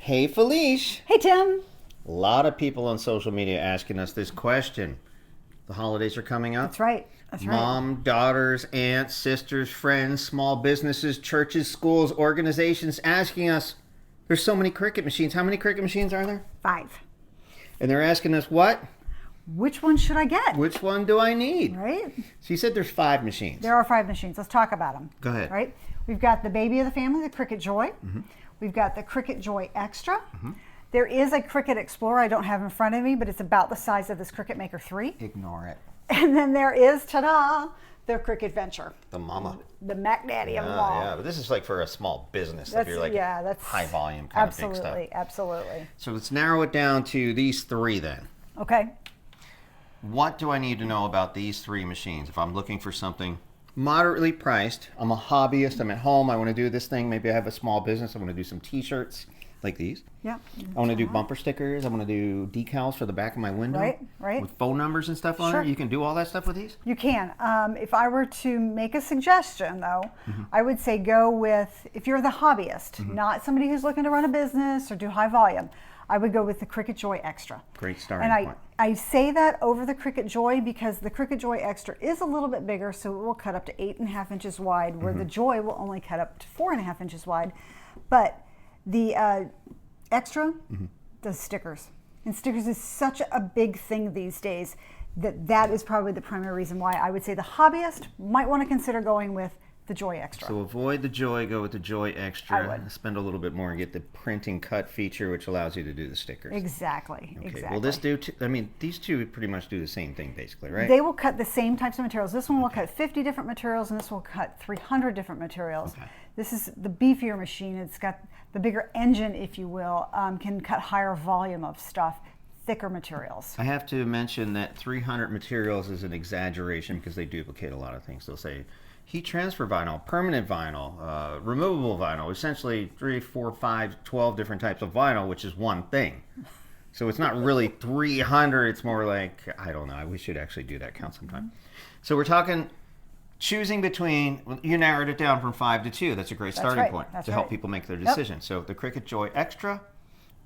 Hey Felicia. Hey Tim. A lot of people on social media asking us this question. The holidays are coming up. That's right. That's right. Mom, daughters, aunts, sisters, friends, small businesses, churches, schools, organizations asking us, there's so many Cricut machines. How many Cricut machines are there? 5. And they're asking us what? Which one should I get? Which one do I need? Right? So you said there's 5 machines. There are 5 machines. Let's talk about them. Go ahead. Right? We've got the baby of the family, the Cricut Joy. Mm-hmm. We've got the Cricut Joy Xtra. Mm-hmm. There is a Cricut Explorer I don't have in front of me, but it's about the size of this Cricut Maker 3. Ignore it. And then there is, ta-da, the Cricut Venture. The mama. The Mac Daddy of them all. Yeah, but this is like for a small business. That's, if you're like that's high volume kind of big stuff. Absolutely, absolutely. So let's narrow it down to these 3 then. Okay. What do I need to know about these 3 machines if I'm looking for something moderately priced? I'm a hobbyist, I'm at home, I want to do this thing, maybe I have a small business, I want to do some t-shirts like these. Yeah. I want to do bumper stickers, I want to do decals for the back of my window. Right. With phone numbers and stuff on Sure. it. You can do all that stuff with these? You can. If I were to make a suggestion, though, I would say go with, if you're the hobbyist, not somebody who's looking to run a business or do high volume, I would go with the Cricut Joy Xtra. Great starting And point. I say that over the Cricut Joy because the Cricut Joy Xtra is a little bit bigger, so it will cut up to 8.5 inches wide, where the Joy will only cut up to 4.5 inches wide. But the Extra does stickers. And stickers is such a big thing these days that is probably the primary reason why I would say the hobbyist might want to consider going with the Joy Xtra. So avoid the Joy, go with the Joy Extra. I would. Spend a little bit more and get the print and cut feature, which allows you to do the stickers. Exactly. Okay. Exactly. Will this do? These two pretty much do the same thing, basically, right? They will cut the same types of materials. This one will cut 50 different materials, and this will cut 300 different materials. Okay. This is the beefier machine. It's got the bigger engine, if you will, can cut higher volume of stuff, thicker materials. I have to mention that 300 materials is an exaggeration because they duplicate a lot of things. They'll say heat transfer vinyl, permanent vinyl, removable vinyl, essentially 3, 4, 5, 12 different types of vinyl, which is one thing. So it's not really 300, it's more like, I don't know, we should actually do that count sometime. So we're talking choosing between, well, you narrowed it down from 5 to 2. That's a great starting right. point That's to help right. people make their decision. So the Cricut Joy Xtra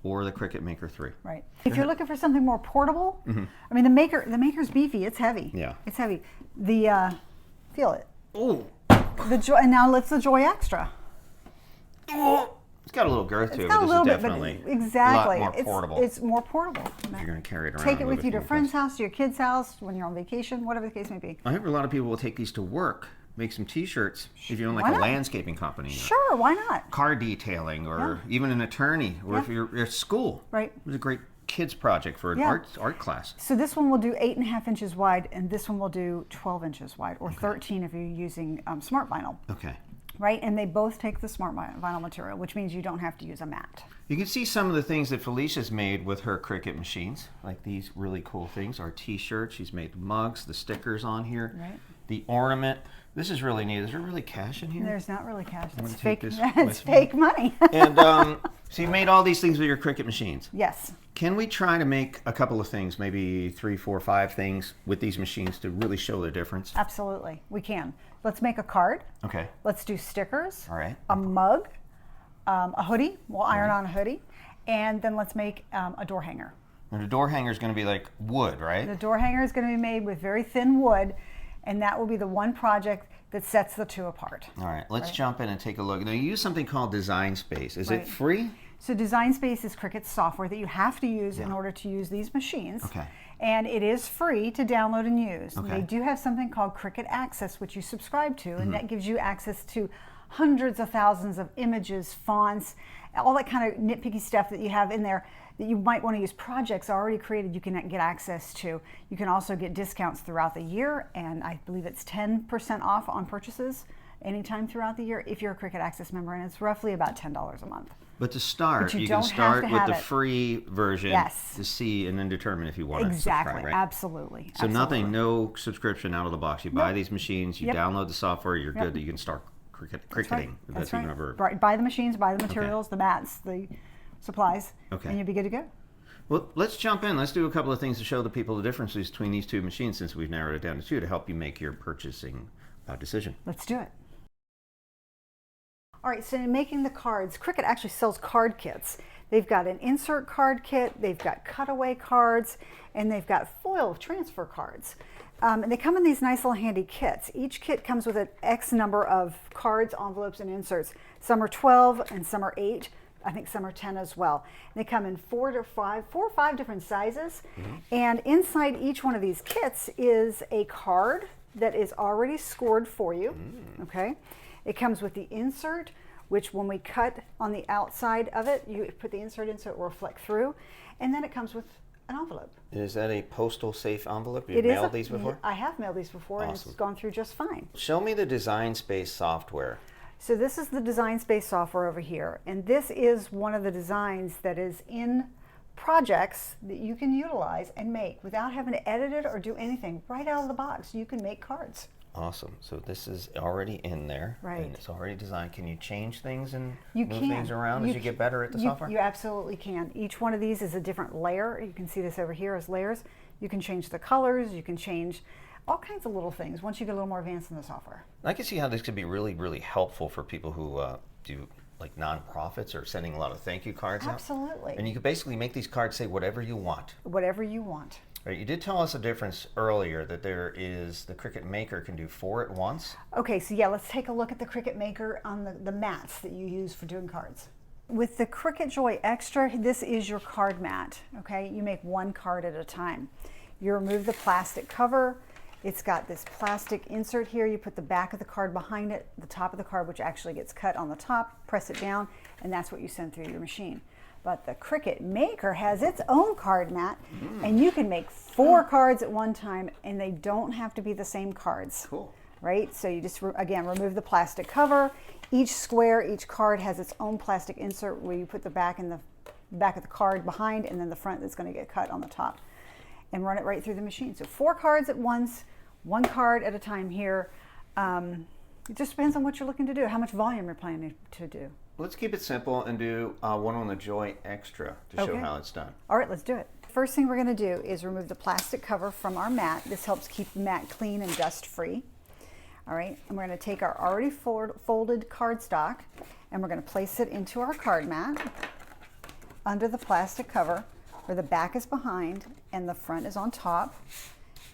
or the Cricut Maker 3. Right. If you're looking for something more portable, I mean, the Maker's beefy. It's heavy. Yeah. It's heavy. The feel it. Oh, The Joy, and now lift the Joy Xtra. it's got a little girth to It's it, got but a this little is bit, definitely but exactly, a lot more portable. It's more portable. You're going to carry it around. Take it and with move you to a from friend's place. house, to your kid's house, when you're on vacation, whatever the case may be. I heard a lot of people will take these to work, make some t-shirts, if you own like Why a not? landscaping company. Or Sure, why not? car detailing, or even an attorney, or if you're at school. Right. It was a great kids project for an Yeah. art class. So this one will do 8.5 inches wide, and this one will do 12 inches wide, or 13 if you're using smart vinyl. Okay. Right, and they both take the smart vinyl material, which means you don't have to use a mat. You can see some of the things that Felicia's made with her Cricut machines, like these really cool things. Our t-shirts, she's made the mugs, the stickers on here, Right. the ornament. This is really neat. Is there really cash in here? There's not really cash. I'm It's gonna take fake. this It's with me. fake money. And so you made all these things with your Cricut machines. Yes. Can we try to make a couple of things, maybe 3, 4, 5 things with these machines to really show the difference? Absolutely, we can. Let's make a card. Okay. Let's do stickers. All right. A mug, a hoodie. We'll iron on a hoodie, and then let's make a door hanger. And the door hanger is going to be like wood, right? The door hanger is going to be made with very thin wood, and that will be the one project that sets the two apart. All right. Let's jump in and take a look. Now, you use something called Design Space. Is it Right. free? So Design Space is Cricut's software that you have to use in order to use these machines. Okay. And it is free to download and use. Okay. They do have something called Cricut Access, which you subscribe to, and that gives you access to hundreds of thousands of images, fonts, all that kind of nitpicky stuff that you have in there that you might want to use. Projects already created you can get access to. You can also get discounts throughout the year, and I believe it's 10% off on purchases anytime throughout the year if you're a Cricut Access member, and it's roughly about $10 a month. But to start, But you you don't can have start to with have the it. free version Yes. to see and then determine if you want to Exactly, subscribe, right? absolutely. So nothing, no subscription out of the box. You buy these machines, you Yep. download the software, you're Yep. good that you can start cricketing. That's right. If That's even right. a verb. Right. Buy the machines, buy the materials, the mats, the supplies, Okay. and you'll be good to go. Well, let's jump in. Let's do a couple of things to show the people the differences between these two machines, since we've narrowed it down to 2 to help you make your purchasing decision. Let's do it. All right, so in making the cards, Cricut actually sells card kits. They've got an insert card kit, they've got cutaway cards, and they've got foil transfer cards. And they come in these nice little handy kits. Each kit comes with an X number of cards, envelopes, and inserts. Some are 12 and some are 8. I think some are 10 as well. They come in 4 or 5 different sizes. And inside each one of these kits is a card that is already scored for you. Okay. It comes with the insert, which when we cut on the outside of it, you put the insert in so it will reflect through. And then it comes with an envelope. Is that a postal safe envelope? You've mailed these before? I have mailed these before, and it's gone through just fine. Show me the Design Space software. So this is the Design Space software over here, and this is one of the designs that is in projects that you can utilize and make without having to edit it or do anything. Right out of the box, you can make cards. Awesome. So this is already in there. Right. And it's already designed. Can you change things and move things around as you get better at the software? You absolutely can. Each one of these is a different layer. You can see this over here as layers. You can change the colors. You can change all kinds of little things once you get a little more advanced in the software. I can see how this could be really, really helpful for people who do like nonprofits or sending a lot of thank you cards out. Absolutely. And you could basically make these cards say whatever you want. Whatever you want. Right, you did tell us a difference earlier that there is the Cricut Maker can do 4 at once. Okay, so yeah, let's take a look at the Cricut Maker on the mats that you use for doing cards. With the Cricut Joy Xtra, this is your card mat, okay? You make 1 card at a time. You remove the plastic cover. It's got this plastic insert here. You put the back of the card behind it, the top of the card, which actually gets cut on the top, press it down, and that's what you send through your machine. But the Cricut Maker has its own card mat, and you can make 4 cards at one time, and they don't have to be the same cards. Cool. Right? So you just, again, remove the plastic cover. Each square, each card has its own plastic insert where you put the back of the card behind, and then the front that's going to get cut on the top. And run it right through the machine. So 4 cards at once, 1 card at a time here. It just depends on what you're looking to do, how much volume you're planning to do. Let's keep it simple and do one on the Joy Xtra to show how it's done. All right, let's do it. First thing we're going to do is remove the plastic cover from our mat. This helps keep the mat clean and dust free. All right, and we're going to take our already folded cardstock and we're going to place it into our card mat under the plastic cover where the back is behind and the front is on top.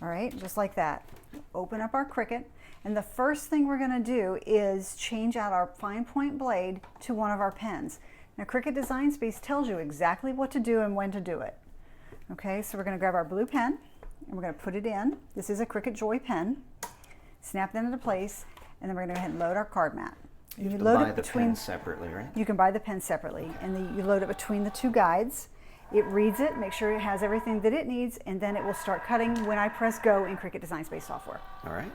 All right, just like that. Open up our Cricut. And the first thing we're going to do is change out our fine point blade to one of our pens. Now Cricut Design Space tells you exactly what to do and when to do it. Okay, so we're going to grab our blue pen and we're going to put it in. This is a Cricut Joy pen. Snap that into place, and then we're going to go ahead and load our card mat. You have to buy the pen separately, right? You can buy the pen separately, and then you load it between the 2 guides. It reads it, make sure it has everything that it needs, and then it will start cutting when I press go in Cricut Design Space software. All right.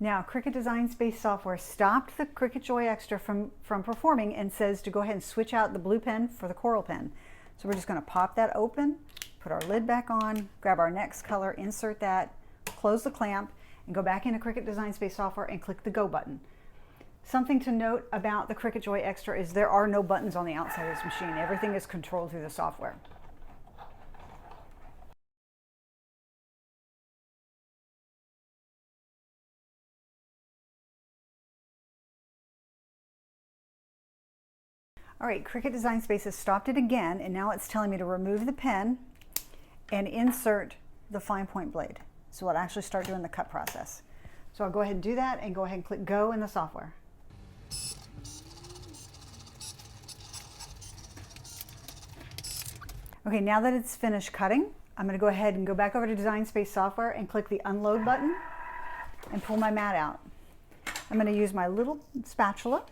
Now, Cricut Design Space software stopped the Cricut Joy Xtra from performing and says to go ahead and switch out the blue pen for the coral pen. So we're just going to pop that open, put our lid back on, grab our next color, insert that, close the clamp, and go back into Cricut Design Space software and click the go button. Something to note about the Cricut Joy Xtra is there are no buttons on the outside of this machine. Everything is controlled through the software. All right, Cricut Design Space has stopped it again, and now it's telling me to remove the pen and insert the fine point blade. So I'll actually start doing the cut process. So I'll go ahead and do that and go ahead and click go in the software. Okay, now that it's finished cutting, I'm going to go ahead and go back over to Design Space software and click the unload button and pull my mat out. I'm going to use my little spatula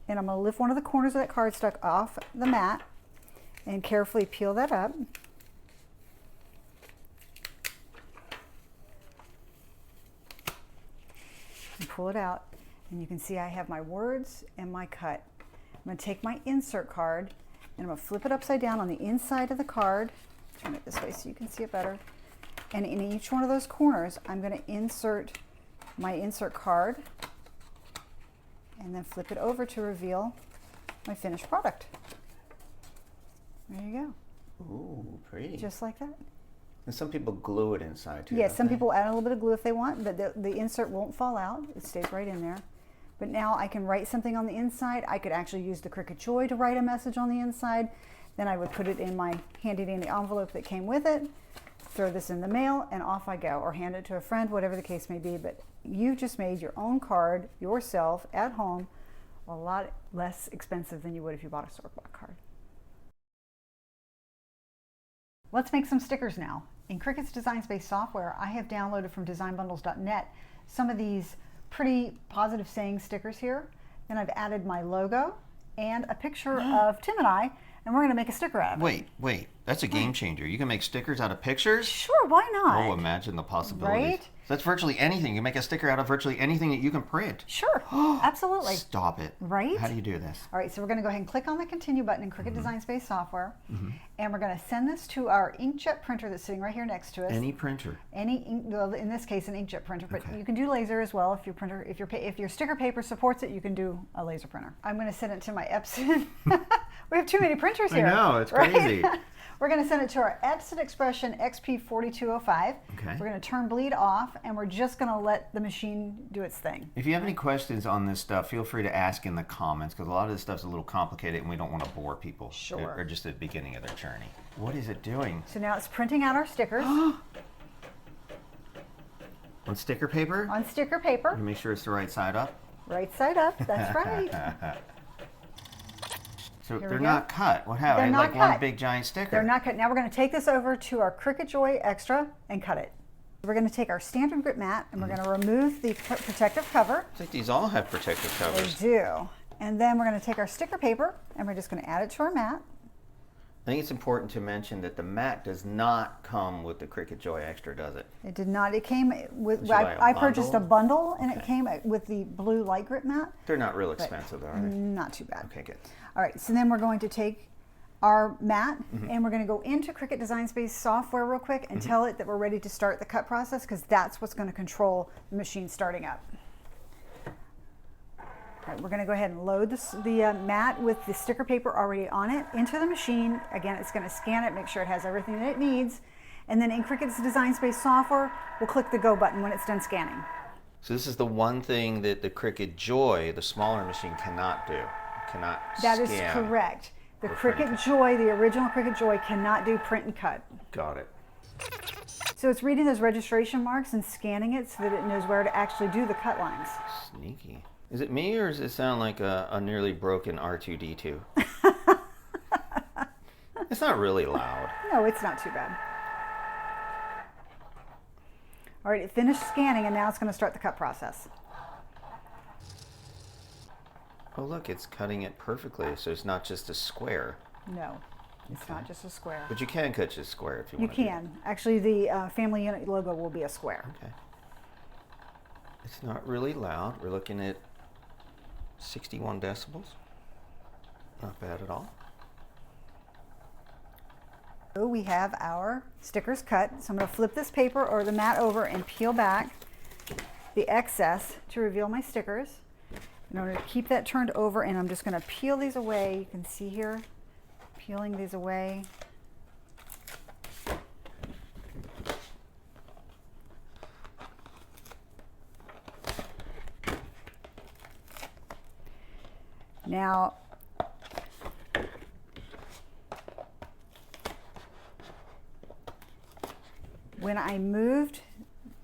and I'm going to lift one of the corners of that cardstock off the mat and carefully peel that up. And pull it out, and you can see I have my words and my cut. I'm going to take my insert card and I'm going to flip it upside down on the inside of the card. Turn it this way so you can see it better. And in each one of those corners, I'm going to insert my insert card and then flip it over to reveal my finished product. There you go. Ooh, pretty. Just like that. And some people glue it inside too. Yes, some people add a little bit of glue if they want, but the insert won't fall out. It stays right in there. But now I can write something on the inside. I could actually use the Cricut Joy to write a message on the inside. Then I would put it in my handy dandy envelope that came with it, throw this in the mail, and off I go, or hand it to a friend, whatever the case may be. But you just made your own card yourself at home, a lot less expensive than you would if you bought a store-bought card. Let's make some stickers now. In Cricut's Design Space software, I have downloaded from designbundles.net some of these pretty positive saying stickers here. Then I've added my logo and a picture of Tim and I, and we're going to make a sticker out of it. Wait. That's a game changer. You can make stickers out of pictures? Sure, why not? Oh, imagine the possibilities. Right? So that's virtually anything. You make a sticker out of virtually anything that you can print. Sure, absolutely. Stop it. Right? How do you do this? All right, so we're going to go ahead and click on the continue button in Cricut Design Space software, and we're going to send this to our inkjet printer that's sitting right here next to us. Any printer. Well, in this case, an inkjet printer, but you can do laser as well. If your sticker paper supports it, you can do a laser printer. I'm going to send it to my Epson. We have too many printers here. I know, it's right? crazy. We're going to send it to our Epson Expression XP4205. Okay. We're going to turn bleed off, and we're just going to let the machine do its thing. If you have any questions on this stuff, feel free to ask in the comments, because a lot of this stuff's a little complicated and we don't want to bore people. Sure. Or just at the beginning of their journey. What is it doing? So now it's printing out our stickers. On sticker paper? On sticker paper. Make sure it's the right side up. Right side up, that's right. So Here they're we go. not cut. What happened? They're not Like cut. one big giant sticker. They're not cut. Now we're going to take this over to our Cricut Joy Xtra and cut it. We're going to take our standard grip mat and we're going to remove the protective cover. I think these all have protective They covers. do. And then we're going to take our sticker paper and we're just going to add it to our mat. I think it's important to mention that the mat does not come with the Cricut Joy Xtra, does it? It did not. It came with, Did you buy a I purchased a bundle? bundle and it came with the blue light grip mat. They're not real expensive, though, are they? Not too bad. Okay, good. All right, so then we're going to take our mat and we're going to go into Cricut Design Space software real quick and tell it that we're ready to start the cut process, because that's what's going to control the machine starting up. All right, we're going to go ahead and load the mat with the sticker paper already on it into the machine. Again, it's going to scan it, make sure it has everything that it needs. And then in Cricut's Design Space software, we'll click the go button when it's done scanning. So this is the one thing that the Cricut Joy, the smaller machine, cannot do. Cannot That scan. is correct. The or print. Cricut Joy, the original Cricut Joy, cannot do print and cut. Got it. So it's reading those registration marks and scanning it so that it knows where to actually do the cut lines. Sneaky. Is it me, or does it sound like a nearly broken R2-D2? It's not really loud. No, it's not too bad. All right, it finished scanning and now it's going to start the cut process. Oh, look, it's cutting it perfectly, so it's not just a square. No, it's not just a square. But you can cut just a square if you You want to. can. Actually, the family unit logo will be a square. Okay. It's not really loud. We're looking at 61 decibels. Not bad at all. So we have our stickers cut. So I'm going to flip this paper or the mat over and peel back the excess to reveal my stickers. In order to keep that turned over, and I'm just going to peel these away. You can see here, peeling these away. Now, when I moved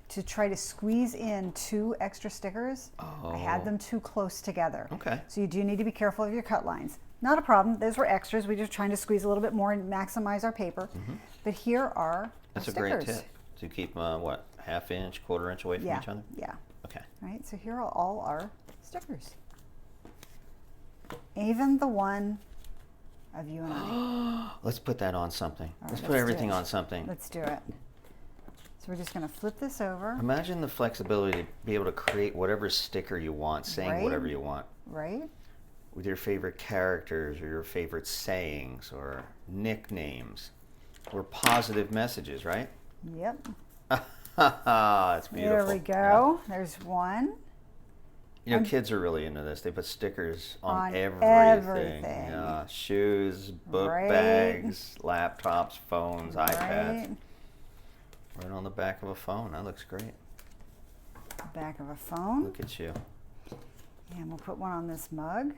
to try to squeeze in 2 extra stickers, I had them too close together. Okay. So you do need to be careful of your cut lines. Not a problem. Those were extras. We're just trying to squeeze a little bit more and maximize our paper. But here are That's our a great stickers. tip. To keep, what, ½ inch, ½ inch away from each other? Yeah. Okay. All right, so here are all our stickers. Even the one of you and I. Let's put that on something. All right, let's put let's do everything it. on something. Let's do it. So we're just going to flip this over, Imagine the flexibility to be able to create whatever sticker you want, saying Right. whatever you want, right? with your favorite characters or your favorite sayings or nicknames or positive messages, right? Yep. That's beautiful. There we go. There's one. You know, kids are really into this. They put stickers on everything. Yeah, shoes, book Right. bags, laptops, phones, iPads. Right. Right on the back of a phone. That looks great. Back of a phone. Look at you. And we'll put one on this mug.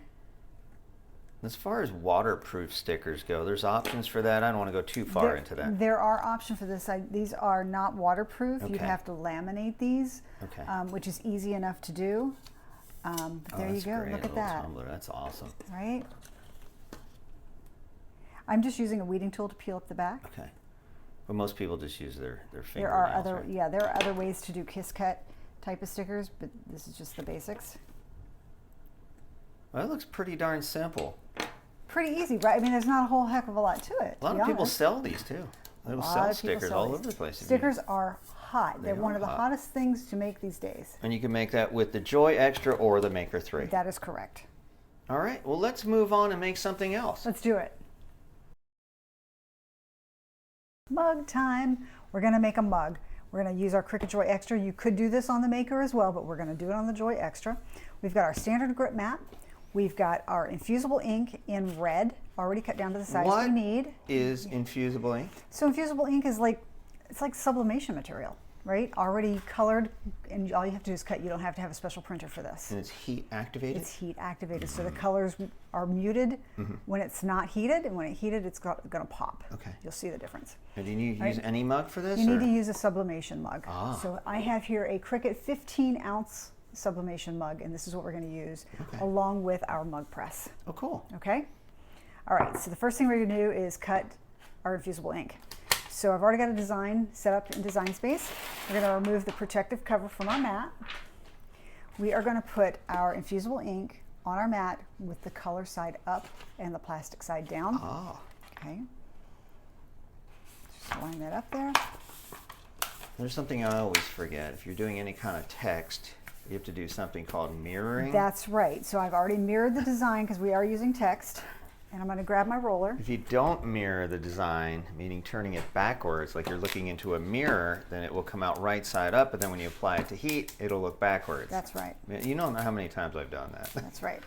As far as waterproof stickers go, there's options for that. I don't want to go too far into that. There are options for this. These are not waterproof. Okay. You'd have to laminate these, Okay. Which is easy enough to do. But there you go. Great. Look at A little that. tumbler. That's awesome. Right? I'm just using a weeding tool to peel up the back. Okay. But most people just use their fingernails. There are other, right? yeah, there are other ways to do kiss cut type of stickers, but this is just the basics. Well, that looks pretty darn simple. Pretty easy, right? I mean, there's not a whole heck of a lot to it. A lot of people sell these too. They will sell stickers all over the place. Stickers are hot. They're one of the hot. hottest things to make these days. And you can make that with the Joy Xtra or the Maker 3. That is correct. All right, well, let's move on and make something else. Let's do it. Mug time. We're going to make a mug. We're going to use our Cricut Joy Xtra. You could do this on the Maker as well, but we're going to do it on the Joy Xtra. We've got our standard grip mat. We've got our infusible ink in red, already cut down to the size we need. What is infusible ink? So infusible ink is it's like sublimation material, right? Already colored, and all you have to do is cut. You don't have to have a special printer for this. And it's heat activated? It's heat activated, so the colors are muted when it's not heated, and when it's heated, it's going to pop. Okay. You'll see the difference. And do you need to use any mug for this? You need to use a sublimation mug. Ah. So I have here a Cricut 15-ounce sublimation mug, and this is what we're going to use along with our mug press. Oh, cool. Okay? All right, so the first thing we're going to do is cut our infusible ink. So I've already got a design set up in Design Space. We're going to remove the protective cover from our mat. We are going to put our infusible ink on our mat with the color side up and the plastic side down. Ah. Okay. Just line that up there. There's something I always forget. If you're doing any kind of text, you have to do something called mirroring. That's right. So I've already mirrored the design because we are using text. And I'm going to grab my roller. If you don't mirror the design, meaning turning it backwards, like you're looking into a mirror, then it will come out right side up, but then when you apply it to heat, it'll look backwards. That's right. You don't know how many times I've done that. That's right.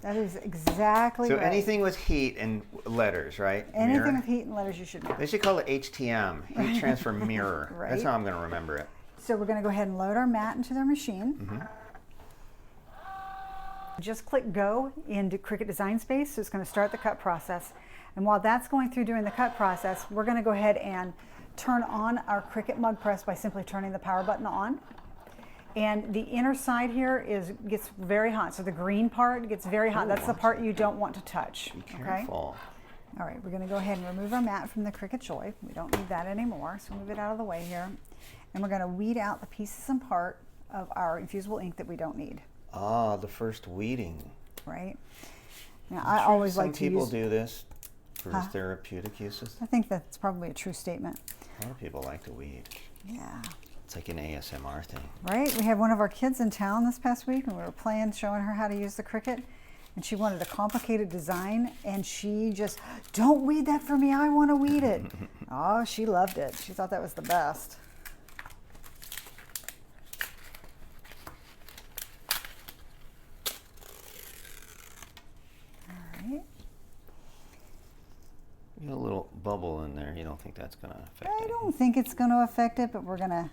That is exactly right. So anything with heat and letters, right? Anything Mirror. with heat and letters you should know. They should call it HTM, Heat Transfer Mirror. Right. That's how I'm going to remember it. So we're going to go ahead and load our mat into their machine. Just click go into Cricut Design Space, so it's going to start the cut process. And while that's going through doing the cut process, we're going to go ahead and turn on our Cricut mug press by simply turning the power button on. And the inner side here gets very hot. So the green part gets very hot. That's the part you don't want to touch. Be careful. Okay? All right, we're going to go ahead and remove our mat from the Cricut Joy. We don't need that anymore, so move it out of the way here. And we're going to weed out the pieces and part of our infusible ink that we don't need. Ah, the first weeding. Right? Now, I always like to use... Some people do this for therapeutic uses. I think that's probably a true statement. A lot of people like to weed. Yeah. It's like an ASMR thing. Right? We had one of our kids in town this past week, and we were showing her how to use the Cricut, and she wanted a complicated design, and she just, don't weed that for me, I want to weed it. Oh, she loved it. She thought that was the best. You got a little bubble in there. You don't think that's going to affect it? I don't think it's going to affect it, but we're gonna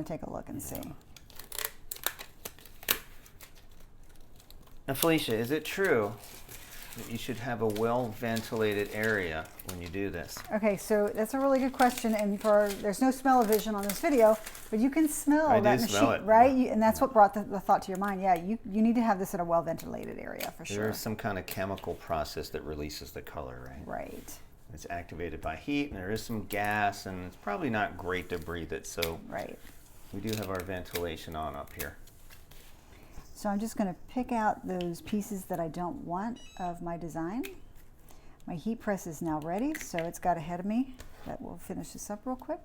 take a look and see. Now, Felicia, is it true that you should have a well-ventilated area when you do this? Okay, so that's a really good question, and there's no smell-o-vision on this video, but you can smell that machine, smell it. right? And that's what brought the thought to your mind. Yeah, you need to have this in a well-ventilated area for sure. There's some kind of chemical process that releases the color, right? Right. It's activated by heat, and there is some gas, and it's probably not great to breathe it, so right. We do have our ventilation on up here. So I'm just going to pick out those pieces that I don't want of my design. My heat press is now ready, so it's got ahead of me. But we'll finish this up real quick.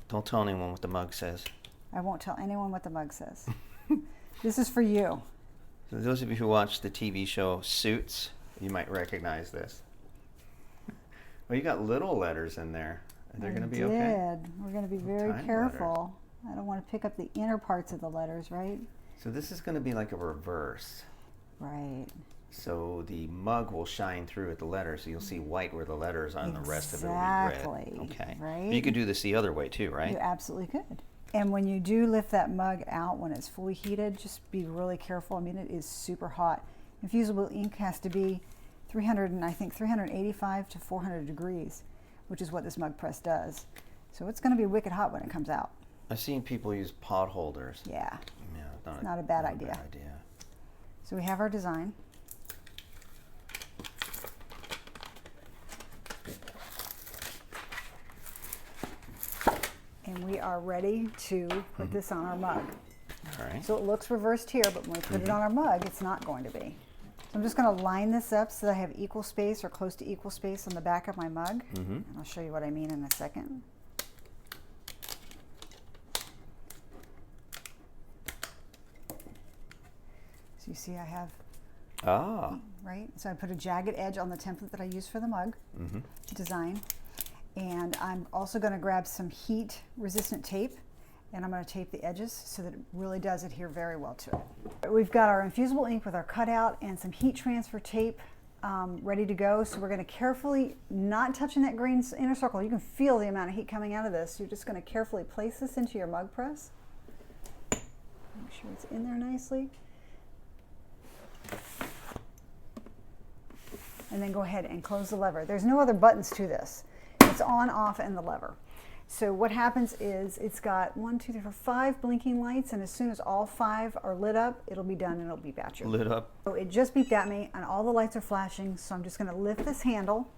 Don't tell anyone what the mug says. I won't tell anyone what the mug says. This is for you. So those of you who watch the TV show Suits, you might recognize this. Well, you got little letters in there. Are they going to be okay? We're going to be very careful. I don't want to pick up the inner parts of the letters, right? So this is going to be like a reverse. Right. So the mug will shine through at the letter, so you'll see white where the letter is on, and the rest of it will be Exactly. red. Okay. Right. You could do this the other way too, right? You absolutely could. And when you do lift that mug out when it's fully heated, just be really careful. I mean, it is super hot. Infusible ink has to be 385 to 400 degrees, which is what this mug press does. So it's going to be wicked hot when it comes out. I've seen people use pot holders. Yeah. Yeah, It's not a bad idea. So we have our design. And we are ready to put this on our mug. All right. So it looks reversed here, but when we put it on our mug, it's not going to be. So I'm just going to line this up so that I have equal space or close to equal space on the back of my mug. And I'll show you what I mean in a second. So you see I have, right? So I put a jagged edge on the template that I use for the mug design. And I'm also going to grab some heat resistant tape, and I'm going to tape the edges so that it really does adhere very well to it. We've got our infusible ink with our cutout and some heat transfer tape ready to go. So we're going to carefully, not touching that green inner circle, you can feel the amount of heat coming out of this. You're just going to carefully place this into your mug press. Make sure it's in there nicely. And then go ahead and close the lever. There's no other buttons to this. It's on, off, and the lever. So what happens is it's got 1, 2, 3, 4, 5 blinking lights, and as soon as all 5 are lit up, it'll be done and it'll beep at you. Lit up. So it just beeped at me, and all the lights are flashing, so I'm just going to lift this handle.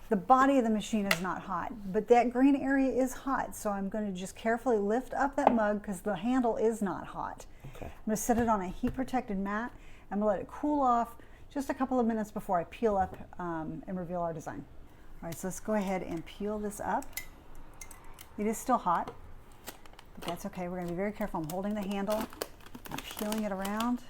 The body of the machine is not hot, but that green area is hot, so I'm going to just carefully lift up that mug because the handle is not hot. Okay. I'm going to set it on a heat-protected mat. I'm going to let it cool off just a couple of minutes before I peel up and reveal our design. All right, so let's go ahead and peel this up. It is still hot, but that's okay. We're going to be very careful. I'm holding the handle, I'm peeling it around.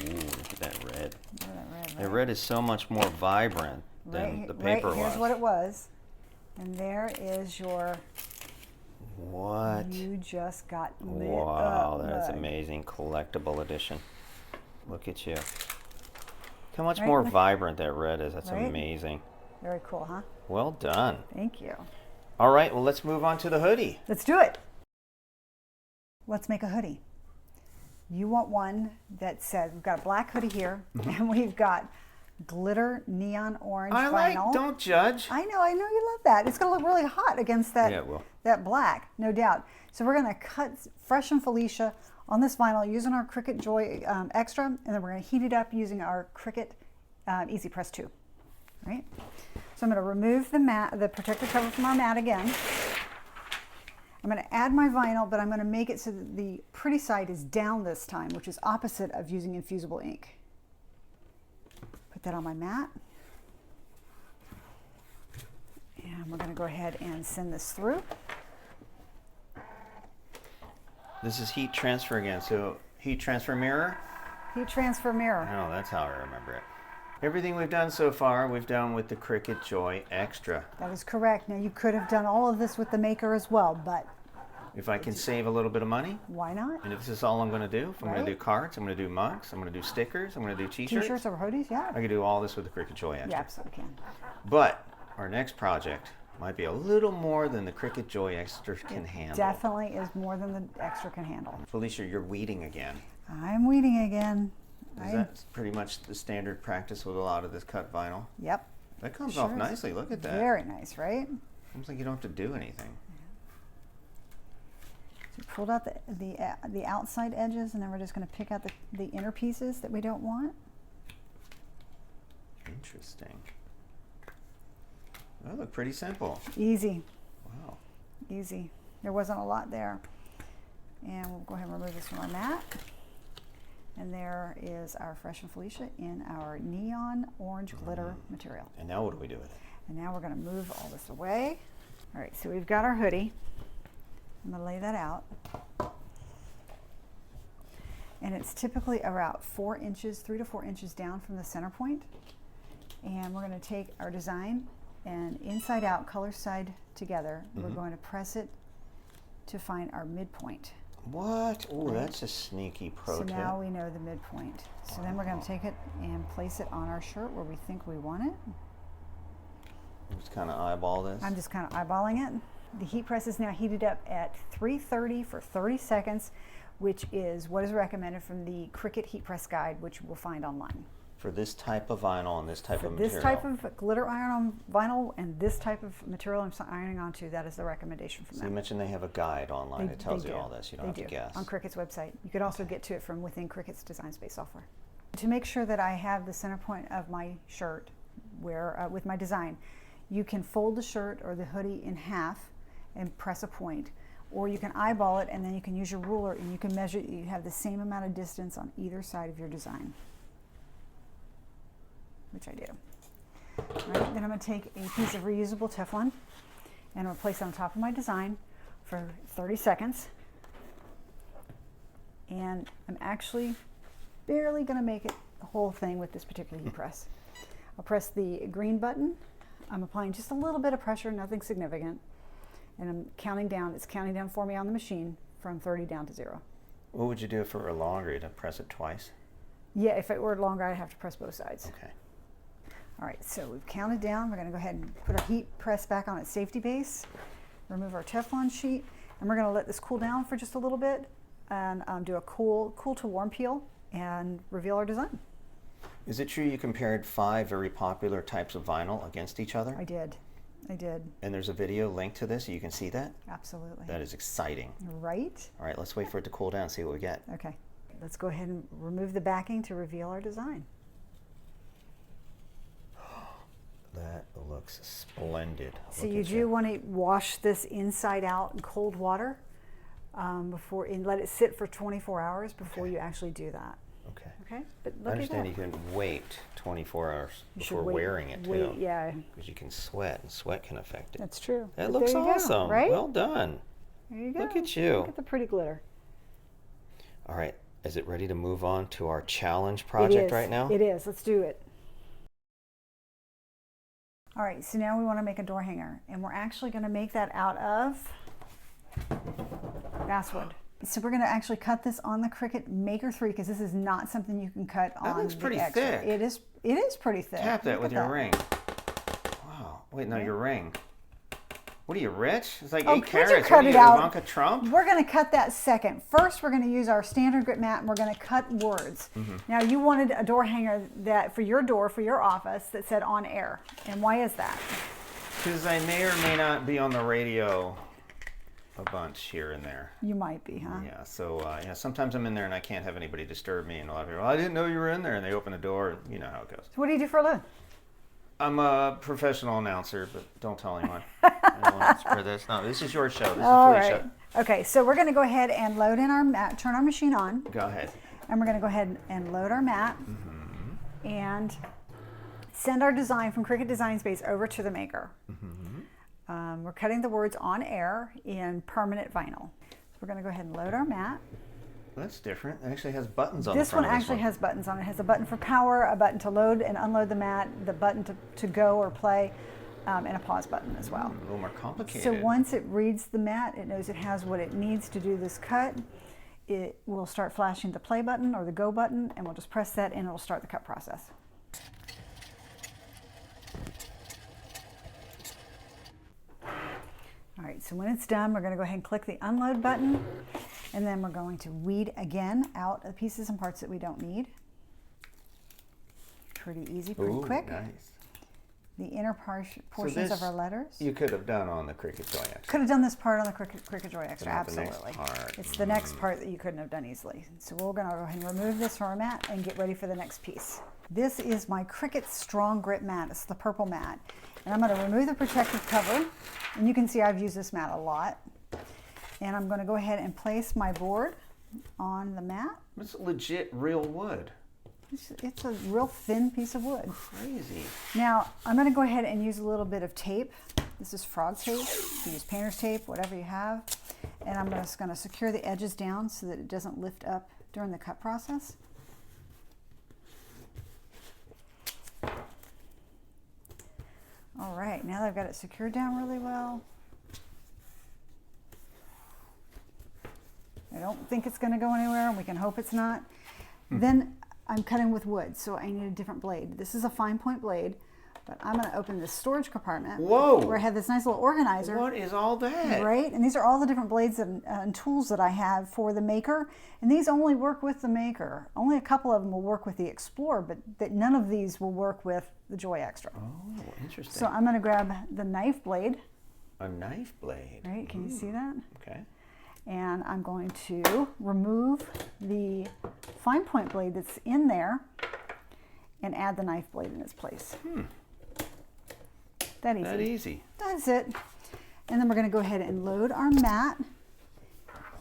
Ooh, look at that red. Look at that red, The red is so much more vibrant than the paper was. Here's what it was. And there is your, What? you just got lit Wow, up. that's mug. amazing. Collectible edition. Look at you. How much Right, more look- vibrant that red is. That's Right? amazing. Very cool, huh? Well done. Thank you. All right, well, let's move on to the hoodie. Let's do it. Let's make a hoodie. You want one that says, we've got a black hoodie here, and we've got glitter neon orange vinyl. Don't judge. I know you love that. It's going to look really hot against that, Yeah, it will. that black, no doubt. So we're going to cut Fresh and Felicia on this vinyl using our Cricut Joy Xtra, and then we're going to heat it up using our Cricut Easy Press 2. Right? So I'm going to remove the mat, the protective cover from our mat again. I'm going to add my vinyl, but I'm going to make it so that the pretty side is down this time, which is opposite of using infusible ink. Put that on my mat. And we're going to go ahead and send this through. This is heat transfer again. So heat transfer mirror. Heat transfer mirror. Oh, that's how I remember it. Everything we've done so far, we've done with the Cricut Joy Xtra. That is correct. Now you could have done all of this with the Maker as well, but If I can save a little bit of money, why not? and if this is all I'm going to do, if I'm going to Right. do cards, I'm going to do mugs, I'm going to do stickers, I'm going to do t-shirts. T-shirts or hoodies, yeah. I can do all this with the Cricut Joy Xtra. You absolutely can. But our next project might be a little more than the Cricut Joy Xtra can handle. Definitely is more than the Extra can handle. Felicia, you're weeding again. I'm weeding again. Is that pretty much the standard practice with a lot of this cut vinyl? Yep. That comes Sure off is. nicely. Look at that. Very nice, right? Seems like you don't have to do anything. So we pulled out the outside edges, and then we're just going to pick out the inner pieces that we don't want. Interesting. That looked pretty simple. Easy, Wow. easy. There wasn't a lot there. And we'll go ahead and remove this from our mat. And there is our Fresh and Felicia in our neon orange glitter material. And now what do we do with it? And now we're going to move all this away. All right, so we've got our hoodie. I'm going to lay that out. And it's typically about 4 inches, 3 to 4 inches down from the center point. And we're going to take our design and inside out, color side together. We're going to press it to find our midpoint. What? Oh, that's a sneaky pro So tip. now we know the midpoint. So then we're going to take it and place it on our shirt where we think we want it. Just kind of eyeball this. I'm just kind of eyeballing it. The heat press is now heated up at 330 for 30 seconds, which is what is recommended from the Cricut heat press guide, which you will find online. For this type of vinyl and this type of material. This type of glitter iron on vinyl and this type of material I'm ironing onto, that is the recommendation from So them. you mentioned they have a guide online that tells you all this. You don't have to guess. On Cricut's website. You could also get to it from within Cricut's Design Space software. To make sure that I have the center point of my shirt where with my design, you can fold the shirt or the hoodie in half and press a point, or you can eyeball it and then you can use your ruler and you can measure. You have the same amount of distance on either side of your design, which I do. All right, then I'm going to take a piece of reusable Teflon and I'll place it on top of my design for 30 seconds. And I'm actually barely going to make it the whole thing with this particular heat press. I'll press the green button. I'm applying just a little bit of pressure, nothing significant. And I'm counting down. It's counting down for me on the machine from 30 down to 0. What would you do if it were longer? You'd press it twice? Yeah, if it were longer, I'd have to press both sides. Okay. All right, so we've counted down. We're going to go ahead and put our heat press back on its safety base, remove our Teflon sheet, and we're going to let this cool down for just a little bit and do a cool to warm peel and reveal our design. Is it true you compared 5 very popular types of vinyl against each other? I did. And there's a video linked to this, so you can see that? Absolutely. That is exciting. Right? All right, let's wait for it to cool down and see what we get. Okay. Let's go ahead and remove the backing to reveal our design. That looks splendid. So Look you at do want to wash this inside out in cold water before, and let it sit for 24 hours before you actually do that. Okay. Okay? But I look understand at you that. can wait 24 hours You should before wait- wearing it, wait, too. yeah. Because you can sweat, and sweat can affect it. That's true. That But looks there you go, awesome. right? Well done. There you go. Look at you. Look at the pretty glitter. All right, is it ready to move on to our challenge project right now? It is. Let's do it. All right, so now we want to make a door hanger, and we're actually going to make that out of basswood. So we're going to actually cut this on the Cricut Maker 3 because this is not something you can cut on. That looks the pretty Xtra. thick. It is pretty thick. Tap that Look with at your ring. Wow. Wait, no, your ring. What are you, rich? It's like Oh, 8 could you carats. cut What are it you, out? Ivanka Trump? We're going to cut that second. First, we're going to use our standard grit mat and we're going to cut words. Now, you wanted a door hanger that for your door, for your office, that said on air. And why is that? Because I may or may not be on the radio a bunch here and there. You might be, huh? Yeah, so yeah, sometimes I'm in there and I can't have anybody disturb me, and a lot of people, I didn't know you were in there, and they open the door. You know how it goes. So what do you do for a living? I'm a professional announcer, but don't tell anyone. I don't want to spread this. No, this is your show. This is All Felicia. right. Okay, so we're going to go ahead and load in our mat, turn our machine on, Go ahead. and we're going to go ahead and load our mat and send our design from Cricut Design Space over to the Maker. We're cutting the words on air in permanent vinyl. So we're going to go ahead and load our mat. That's different. It actually has buttons on This the one front of actually has buttons on it. It has a button for power, a button to load and unload the mat, the button to go or play, and a pause button as well. A little more complicated. So once it reads the mat, it knows it has what it needs to do this cut. It will start flashing the play button or the go button, and we'll just press that and it'll start the cut process. All right, so when it's done, we're going to go ahead and click the unload button, and then we're going to weed again out the pieces and parts that we don't need. Pretty easy, pretty quick. Nice. The inner portions of our letters. You could have done on the Cricut Joy Xtra. Could have done this part on the Cricut Joy Xtra, not the next absolutely. part. It's the next part that you couldn't have done easily. So we're going to go ahead and remove this from our mat and get ready for the next piece. This is my Cricut Strong Grip mat. It's the purple mat. And I'm going to remove the protective cover. And you can see I've used this mat a lot. And I'm going to go ahead and place my board on the mat. It's legit real wood. It's a real thin piece of wood. Crazy. Now, I'm going to go ahead and use a little bit of tape. This is frog tape. You can use painter's tape, whatever you have. And I'm just going to secure the edges down so that it doesn't lift up during the cut process. All right, now that I've got it secured down really well, don't think it's going to go anywhere, and we can hope it's not. Then I'm cutting with wood, so I need a different blade. This is a fine point blade, but I'm going to open this storage compartment. Whoa! Where I have this nice little organizer. What is all that? Right, and these are all the different blades and tools that I have for the Maker, and these only work with the Maker. Only a couple of them will work with the Explorer, but none of these will work with the Joy Xtra. Oh, interesting. So I'm going to grab the knife blade. A knife blade. Right, can you see that? Okay. And I'm going to remove the fine point blade that's in there and add the knife blade in its place. That easy. That easy. That's it. And then we're going to go ahead and load our mat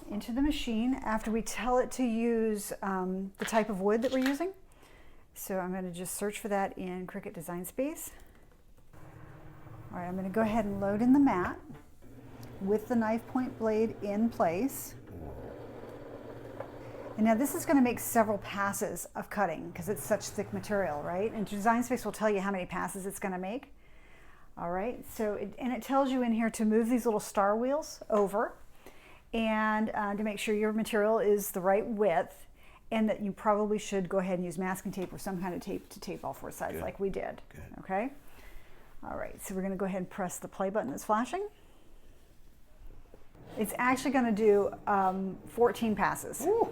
into the machine after we tell it to use the type of wood that we're using. So I'm going to just search for that in Cricut Design Space. All right, I'm going to go ahead and load in the mat with the knife point blade in place. And now this is going to make several passes of cutting because it's such thick material, right? And Design Space will tell you how many passes it's going to make. All right, so it tells you in here to move these little star wheels over and to make sure your material is the right width, and that you probably should go ahead and use masking tape or some kind of tape to tape all four sides. Good. Like we did. Good. Okay. All right, so we're going to go ahead and press the play button that's flashing. It's actually going to do 14 passes. Ooh.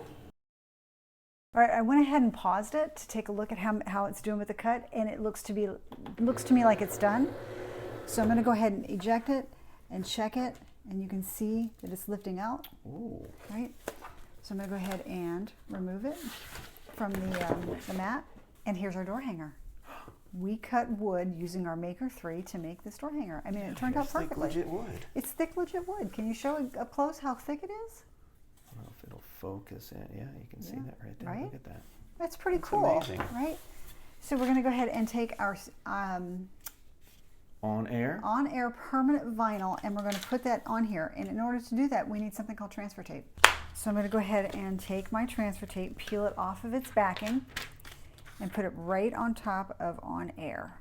All right, I went ahead and paused it to take a look at how it's doing with the cut, and it looks to me like it's done. So I'm going to go ahead and eject it and check it, and you can see that it's lifting out. Ooh. Right? So I'm going to go ahead and remove it from the mat, and here's our door hanger. We cut wood using our Maker 3 to make this door hanger. I mean, it turned out perfectly. It's thick, legit wood. It's thick, legit wood. Can you show up close how thick it is? I don't know if it'll focus in. Yeah, you can see that right there. Right? Look at that. That's pretty cool, amazing. Right? So we're going to go ahead and take our on-air permanent vinyl, and we're going to put that on here. And in order to do that, we need something called transfer tape. So I'm going to go ahead and take my transfer tape, peel it off of its backing, and put it right on top of on air.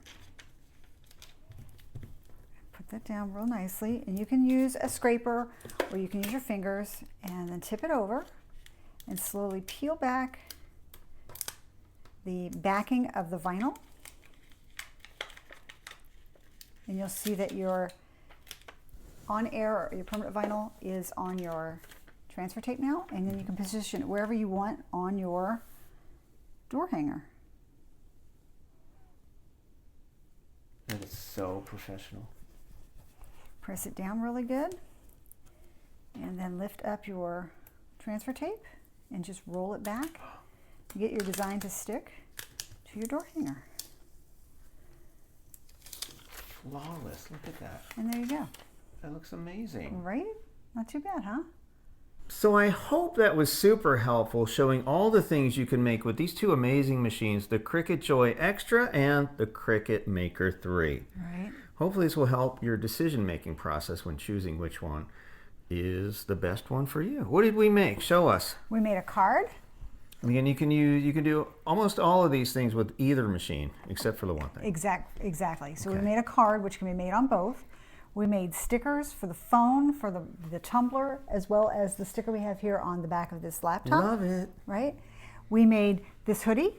Put that down real nicely, and you can use a scraper or you can use your fingers, and then tip it over and slowly peel back the backing of the vinyl. And you'll see that your on air or your permanent vinyl is on your transfer tape now, and then you can position it wherever you want on your door hanger. That is so professional. Press it down really good, and then lift up your transfer tape and just roll it back to get your design to stick to your door hanger. Flawless, look at that. And there you go. That looks amazing. Right? Not too bad, huh? So I hope that was super helpful, showing all the things you can make with these two amazing machines, the Cricut Joy Xtra and the Cricut Maker 3. Right. Hopefully this will help your decision-making process when choosing which one is the best one for you. What did we make? Show us. We made a card. Again, you can do almost all of these things with either machine, except for the one thing. Exactly. So Okay. we made a card, which can be made on both. We made stickers for the phone, for the tumbler, as well as the sticker we have here on the back of this laptop. Love it. Right? We made this hoodie.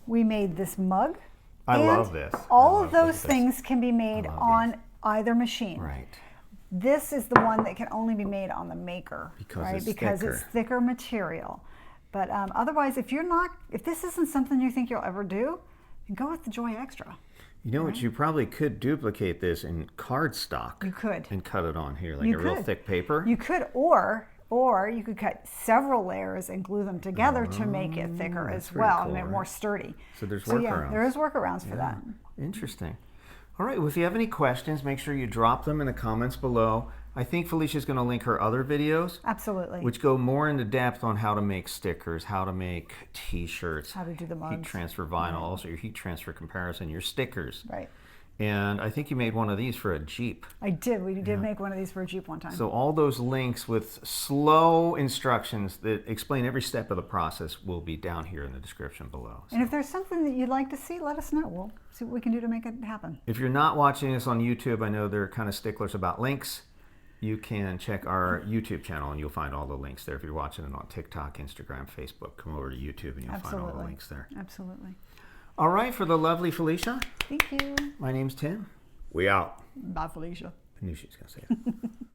We made this mug. I love this. All of those things can be made on these. either machine. Right. This is the one that can only be made on the Maker, Because right? it's Because thicker. it's thicker material. But otherwise, if this isn't something you think you'll ever do, then go with the Joy Xtra. You know what? You probably could duplicate this in cardstock. You could. And cut it on here like You a real could. thick paper. You could, or you could cut several layers and glue them together to make it thicker as pretty well, cool, and right? more sturdy. So there's Yeah, workarounds. there is workarounds for that. Interesting. All right, well, if you have any questions, make sure you drop them in the comments below. I think Felicia's going to link her other videos, Absolutely. which go more into depth on how to make stickers, how to make t-shirts, How to do the heat mugs. transfer vinyl, also your heat transfer comparison, your stickers. Right. And I think you made one of these for a Jeep. I did. We did make one of these for a Jeep one time. So all those links with slow instructions that explain every step of the process will be down here in the description below. And if there's something that you'd like to see, let us know. We'll see what we can do to make it happen. If you're not watching this on YouTube, I know they're kind of sticklers about links. you can check our YouTube channel and you'll find all the links there. If you're watching it on TikTok, Instagram, Facebook, come over to YouTube and you'll find all the links there. Absolutely. All right, for the lovely Felicia. Thank you. My name's Tim. We out. Bye, Felicia. I knew she was going to say it.